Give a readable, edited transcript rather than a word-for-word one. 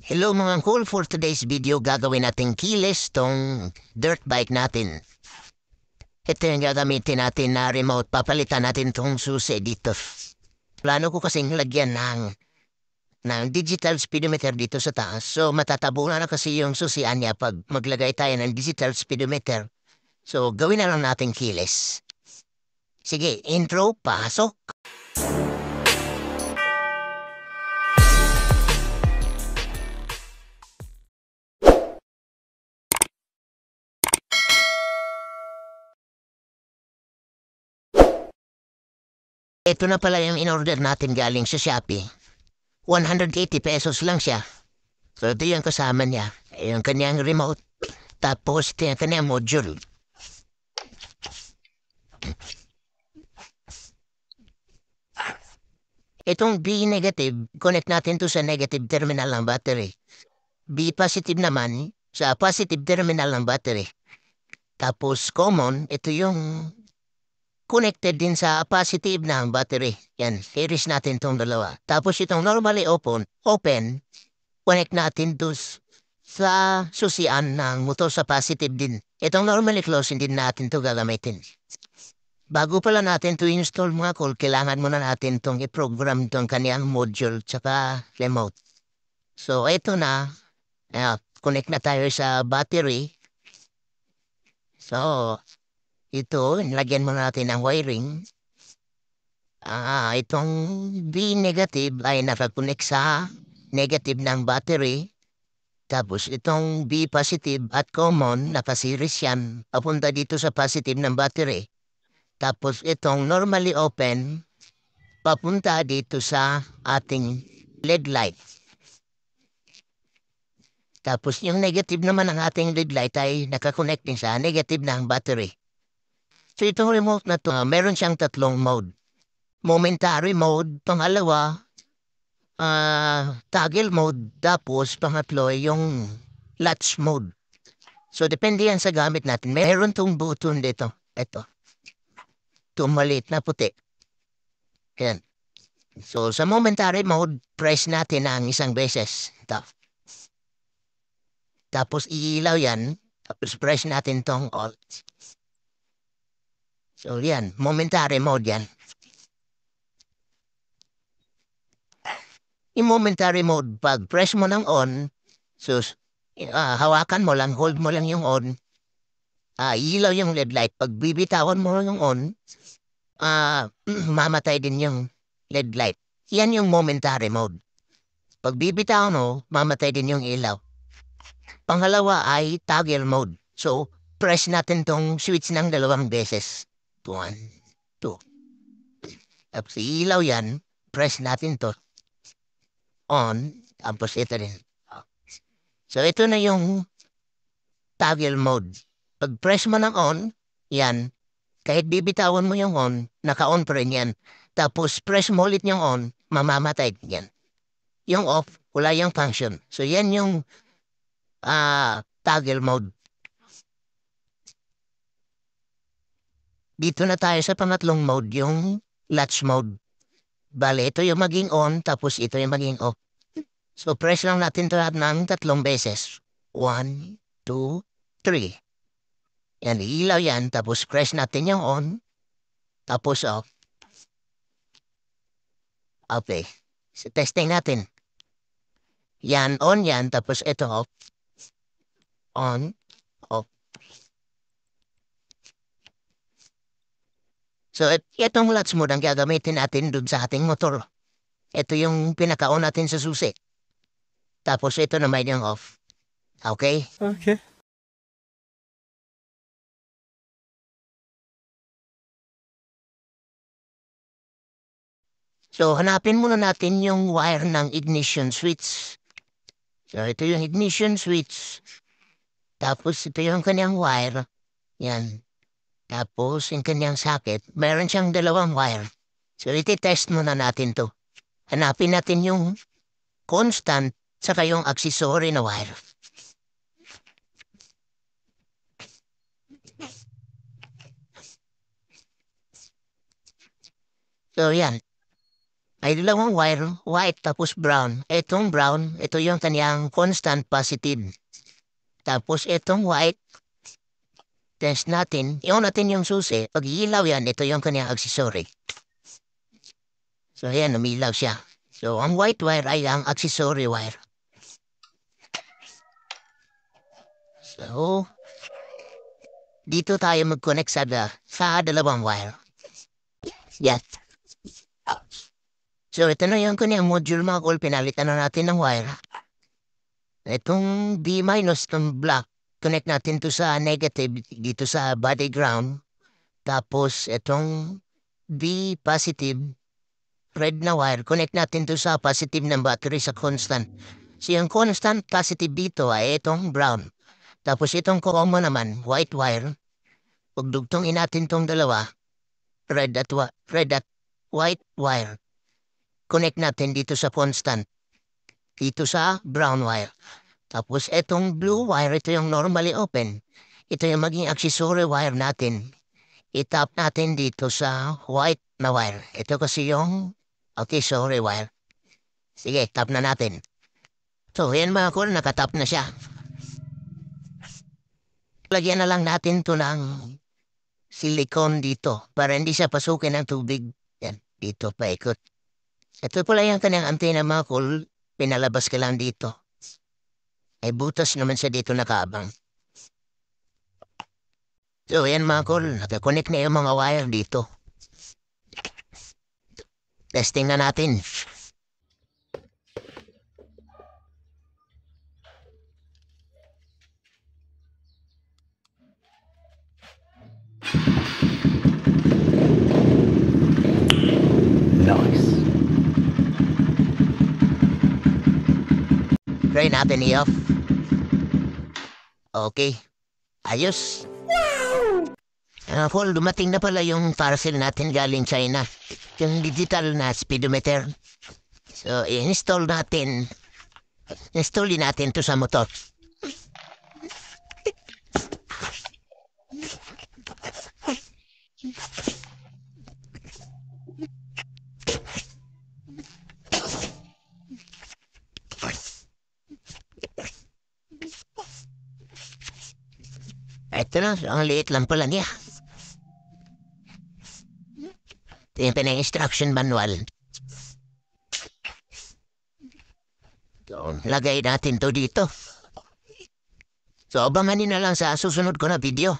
Hello mga cool, for today's video gagawin natin keyless tong dirt bike natin. Ito yung gagamitin natin na remote, papalitan natin tong susi dito. Plano ko kasing lagyan ng digital speedometer dito sa taas, so matatabunan na kasi yung susian niya pag maglagay tayo ng digital speedometer. So gawin na lang natin keyless. Sige, intro, pasok! Ito na pala yung in-order natin galing sa Shopee. 180 pesos lang siya. So ito yung kasama niya. Yung kanyang remote. Tapos ito yung kanyang module. Itong B negative, connect natin to sa negative terminal ng battery. B positive naman sa positive terminal ng battery. Tapos common, ito yung connected din sa positive ng battery. Yan, iris natin tong dalawa. Tapos itong normally open, connect natin to sa susian ng motor sa positive din. Itong normally closed, hindi natin to gagamitin. Bago pala natin to install mga call, kailangan muna natin tong i-program tong kaniyang module tsaka remote. So, ito na. Connect na tayo sa battery. So, ito, lagyan muna natin ng wiring. Itong B negative ay nakakonect sa negative ng battery. Tapos itong B positive at common, nakasiris yan, papunta dito sa positive ng battery. Tapos itong normally open, papunta dito sa ating LED light. Tapos yung negative naman ng ating LED light ay nakakonect din sa negative ng battery. So itong remote na to, meron siyang tatlong mode. Momentary mode, pangalawa, toggle mode, tapos pangatlo yung latch mode. So depende yan sa gamit natin. Meron tong button dito. Ito. Itong maliit na puti. Yan. So sa momentary mode, press natin ang isang beses. Ito. Tapos iilaw yan. Tapos press natin tong alt. So yan, momentary mode yan. Yung momentary mode, pag press mo ng on, hawakan mo lang, hold mo lang yung on, ilaw yung LED light. Pag bibitawan mo yung on, mamatay din yung LED light. Yan yung momentary mode. Pag bibitawan mo, mamatay din yung ilaw. Pangalawa ay toggle mode. So, press natin tong switch ng dalawang beses. 1, 2. Tapos ilaw yan, press natin to. On, tapos ito rin. So, ito na yung toggle mode. Pag press mo ng on, yan, kahit bibitawan mo yung on, naka-on pa rin yan. Tapos press mo ulit yung on, mamamatay yan. Yung off, wala yung function. So, yan yung toggle mode. Dito na tayo sa pangatlong mode, yung latch mode. Bale, ito yung maging on, tapos ito yung maging off. So, press lang natin ito ng tatlong beses. 1, 2, 3. Yan, ilaw yan, tapos press natin yung on, tapos off. Okay. So, testing natin. Yan, on yan, tapos ito off. On, off. So, itong latch mode ang gagamitin natin dun sa ating motor. Ito yung pinaka-on natin sa susi. Tapos ito naman yung off. Okay? Okay. So, hanapin muna natin yung wire ng ignition switch. So, ito yung ignition switch. Tapos, ito yung kanyang wire. Yan. Tapos, yung kanyang socket. Meron siyang dalawang wire. So, iti-test muna natin to. Hanapin natin yung constant saka yung accessory na wire. So, yan. ay dalawang wire, white tapos brown. Itong brown, ito yung kanyang constant positive. Tapos itong white, test natin, iyon natin yung susi. Pag ilaw yan, ito yung kanyang accessory. So ayan, umilaw siya. So ang white wire ay ang accessory wire. So, dito tayo mag-connect sa dalawang wire. Yes. So ito na yung kanyang module mga kol, pinalitan na natin ng wire. Itong B minus, itong black, connect natin to sa negative dito sa body ground. Tapos itong B positive, red na wire, connect natin to sa positive ng battery sa constant. So yung constant positive dito ay itong brown. Tapos itong common naman, white wire, pagdugtongin natin tong dalawa, red at white wire. Connect natin dito sa constant, dito sa brown wire. Tapos etong blue wire, ito yung normally open. Ito yung maging accessory wire natin. I-tap natin dito sa white na wire. Ito kasi yung accessory wire. Sige, tap na natin. So, yan mga kol, nakatap na siya. Lagyan na lang natin to ng silicone dito para hindi siya pasukin ng tubig. Yan, dito paikot. Ito pala yung kanyang antena mga kol, pinalabas ka lang dito. Ay butas naman siya dito nakaabang. So yan mga kol, nakakonect na yung mga wire dito. Testing na natin. Nice. Try natin i-off. Okay. Ayos. Paul, dumating na pala yung parcel natin galing China. Yung digital na speedometer. So, i-install natin. Installin natin to sa motor. Ito na, ang liit lang pala niya. Ito yung pinang-instruction manual. So, lagay natin to dito. So, abangan nyo na lang sa susunod ko na video.